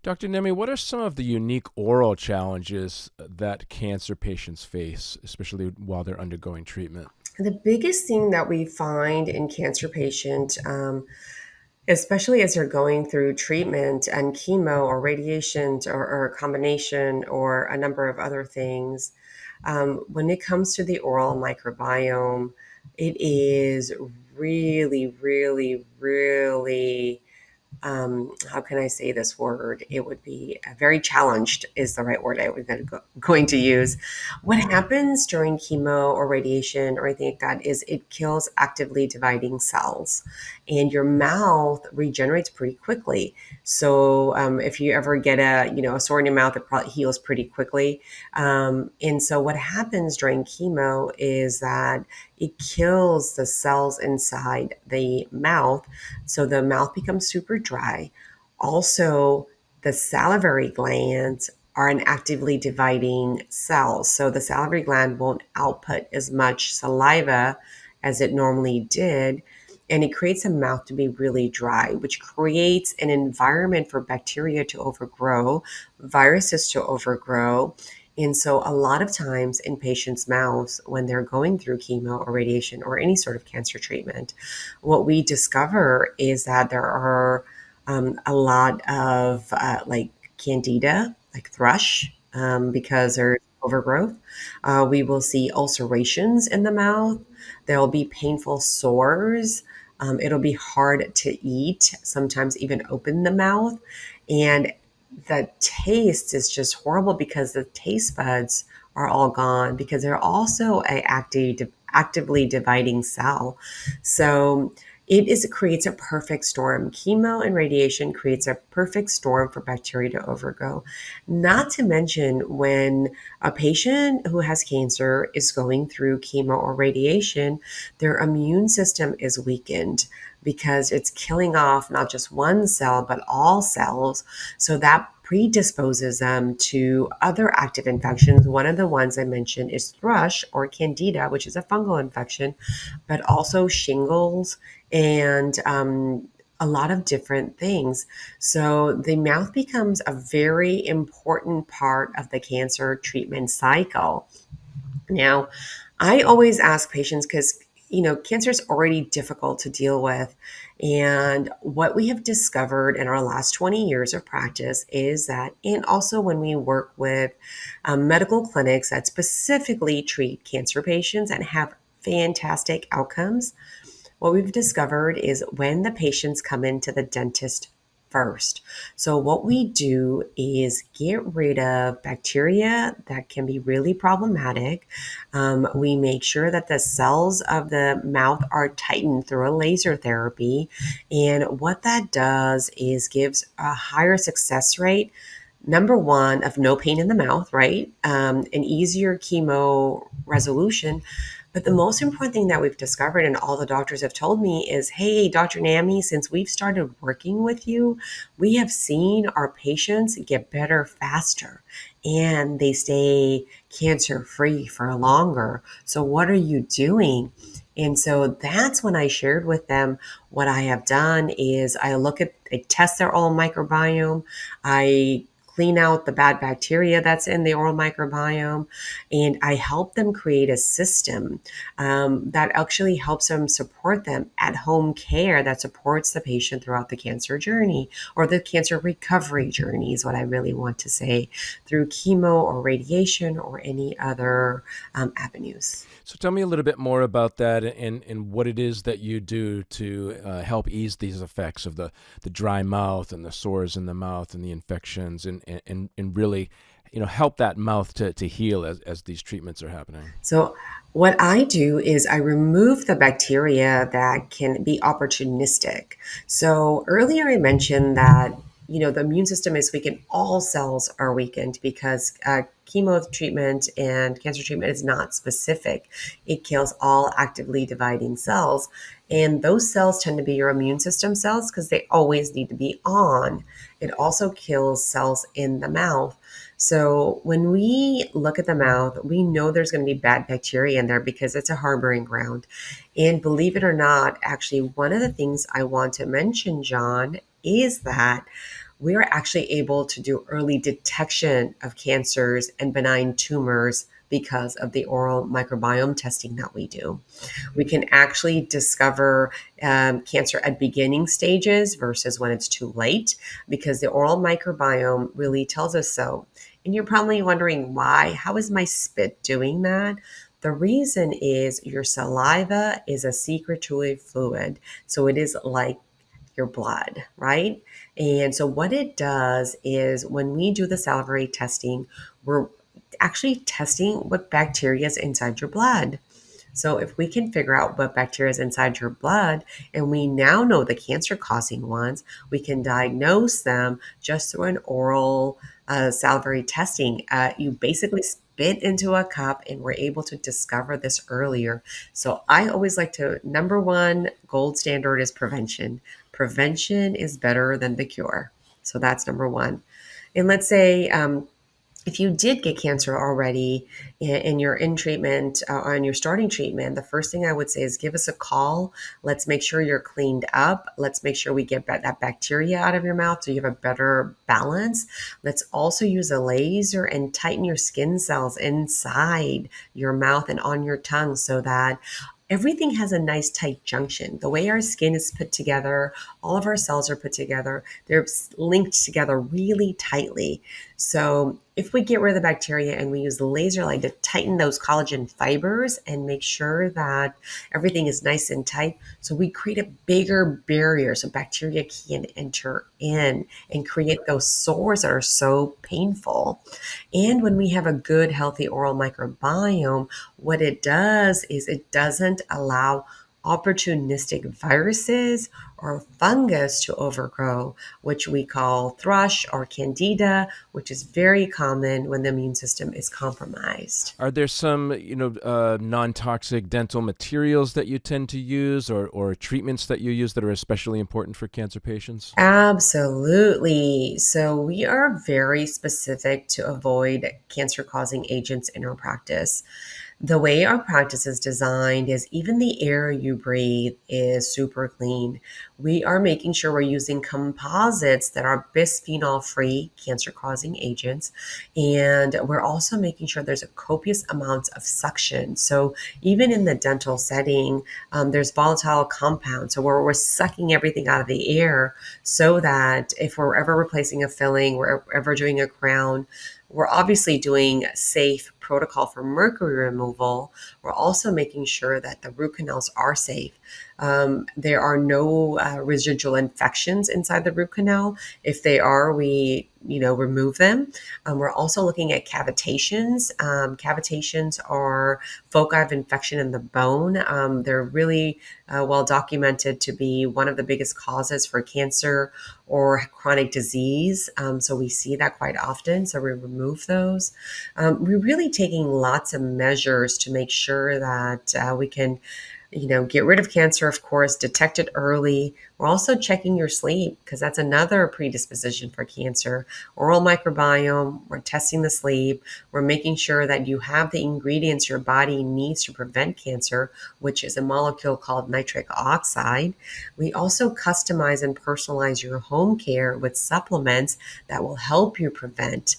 Dr. Nemi, what are some of the unique oral challenges that cancer patients face, especially while they're undergoing treatment? The biggest thing that we find in cancer patients, especially as they're going through treatment and chemo or radiation or a combination or a number of other things, when it comes to the oral microbiome, it is really, really, really how can I say this word? It would be very challenged is the right word I was going to use. What happens during chemo or radiation or anything like that is it kills actively dividing cells, and your mouth regenerates pretty quickly. So if you ever get a sore in your mouth, it probably heals pretty quickly. And so what happens during chemo is that it kills the cells inside the mouth, so the mouth becomes super dry. Also, the salivary glands are an actively dividing cells. So the salivary gland won't output as much saliva as it normally did. And it creates a mouth to be really dry, which creates an environment for bacteria to overgrow, viruses to overgrow. And so, a lot of times in patients' mouths, when they're going through chemo or radiation or any sort of cancer treatment, what we discover is that there are a lot of like candida, like thrush, because there's overgrowth. We will see ulcerations in the mouth. There'll be painful sores. It'll be hard to eat, sometimes even open the mouth. And the taste is just horrible because the taste buds are all gone because they're also actively dividing cell. So it creates a perfect storm. Chemo and radiation creates a perfect storm for bacteria to overgo. Not to mention when a patient who has cancer is going through chemo or radiation, their immune system is weakened because it's killing off not just one cell, but all cells. So that predisposes them to other active infections. One of the ones I mentioned is thrush or candida, which is a fungal infection, but also shingles and a lot of different things. So the mouth becomes a very important part of the cancer treatment cycle. Now, I always ask patients because cancer is already difficult to deal with. And what we have discovered in our last 20 years of practice is that, and also when we work with medical clinics that specifically treat cancer patients and have fantastic outcomes, what we've discovered is when the patients come into the dentist first. So, what we do is get rid of bacteria that can be really problematic. We make sure that the cells of the mouth are tightened through a laser therapy. And what that does is gives a higher success rate. Number one, of no pain in the mouth, right? An easier chemo resolution, but the most important thing that we've discovered, and all the doctors have told me, is hey, Dr. Nami, since we've started working with you, we have seen our patients get better faster and they stay cancer free for longer. So, what are you doing? And so that's when I shared with them what I have done is I test their oral microbiome. I clean out the bad bacteria that's in the oral microbiome, and I help them create a system that actually helps them support them at home care that supports the patient throughout the cancer journey or the cancer recovery journey, is what I really want to say, through chemo or radiation or any other avenues. So tell me a little bit more about that and what it is that you do to help ease these effects of the dry mouth and the sores in the mouth and the infections and really, help that mouth to heal as these treatments are happening. So, what I do is I remove the bacteria that can be opportunistic. So, earlier I mentioned that the immune system is weakened. All cells are weakened because chemo treatment and cancer treatment is not specific. It kills all actively dividing cells, and those cells tend to be your immune system cells because they always need to be on. It also kills cells in the mouth. So when we look at the mouth, we know there's going to be bad bacteria in there because it's a harboring ground. And believe it or not, actually, one of the things I want to mention, John, is that we are actually able to do early detection of cancers and benign tumors because of the oral microbiome testing that we do. We can actually discover cancer at beginning stages versus when it's too late because the oral microbiome really tells us so. And you're probably wondering why. How is my spit doing that? The reason is your saliva is a secretory fluid. So it is like your blood, right? And so what it does is when we do the salivary testing, we're actually testing what bacteria is inside your blood. So if we can figure out what bacteria is inside your blood, and we now know the cancer-causing ones, we can diagnose them just through an oral salivary testing. You basically spit into a cup, and we're able to discover this earlier. So I always like to, number one, gold standard is prevention. Prevention is better than the cure. So that's number one. And let's say if you did get cancer already and you're in treatment and you're starting treatment, the first thing I would say is give us a call. Let's make sure you're cleaned up. Let's make sure we get that bacteria out of your mouth so you have a better balance. Let's also use a laser and tighten your skin cells inside your mouth and on your tongue so that everything has a nice tight junction. The way our skin is put together, all of our cells are put together, they're linked together really tightly. So if we get rid of the bacteria and we use the laser light to tighten those collagen fibers and make sure that everything is nice and tight, so we create a bigger barrier so bacteria can't enter in and create those sores that are so painful. And when we have a good, healthy oral microbiome, what it does is it doesn't allow opportunistic viruses or fungus to overgrow, which we call thrush or candida, which is very common when the immune system is compromised. Are there some, non-toxic dental materials that you tend to use, or treatments that you use that are especially important for cancer patients? Absolutely. So we are very specific to avoid cancer causing agents in our practice. The way our practice is designed is even the air you breathe is super clean. We are making sure we're using composites that are bisphenol free, cancer causing agents. And we're also making sure there's a copious amount of suction. So even in the dental setting, there's volatile compounds. So we're sucking everything out of the air so that if we're ever replacing a filling, we're ever doing a crown, we're obviously doing safe protocol for mercury removal. We're also making sure that the root canals are safe. There are no residual infections inside the root canal. If they are, we remove them. We're also looking at cavitations. Cavitations are foci of infection in the bone. They're really well documented to be one of the biggest causes for cancer or chronic disease. So we see that quite often. So we remove those. We're really taking lots of measures to make sure that we can get rid of cancer, of course, detect it early. We're also checking your sleep because that's another predisposition for cancer. Oral microbiome, we're testing the sleep. We're making sure that you have the ingredients your body needs to prevent cancer, which is a molecule called nitric oxide. We also customize and personalize your home care with supplements that will help you prevent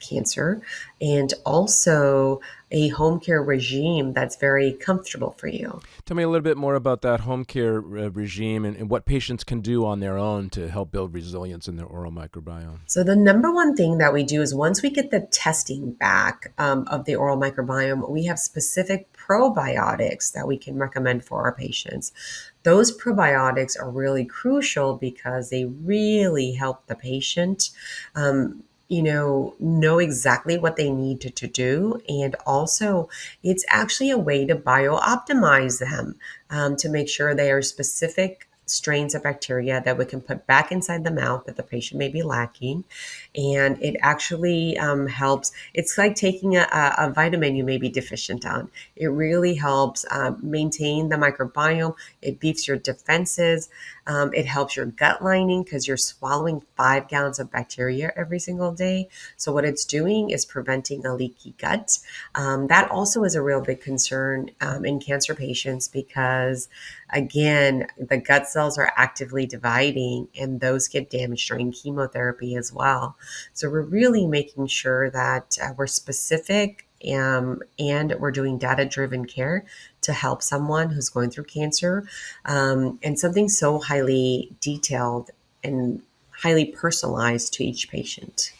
cancer, and also a home care regime that's very comfortable for you. Tell me a little bit more about that home care regime and what patients can do on their own to help build resilience in their oral microbiome. So, the number one thing that we do is once we get the testing back of the oral microbiome, we have specific probiotics that we can recommend for our patients. Those probiotics are really crucial because they really help the patient. Know exactly what they need to do. And also, it's actually a way to bio optimize them to make sure they are specific strains of bacteria that we can put back inside the mouth that the patient may be lacking. And it actually helps. It's like taking a vitamin you may be deficient on. It really helps maintain the microbiome. It beefs your defenses. It helps your gut lining because you're swallowing 5 gallons of bacteria every single day. So what it's doing is preventing a leaky gut. That also is a real big concern in cancer patients because, again, the gut's cells are actively dividing, and those get damaged during chemotherapy as well. So we're really making sure that we're specific, and we're doing data-driven care to help someone who's going through cancer, and something so highly detailed and highly personalized to each patient.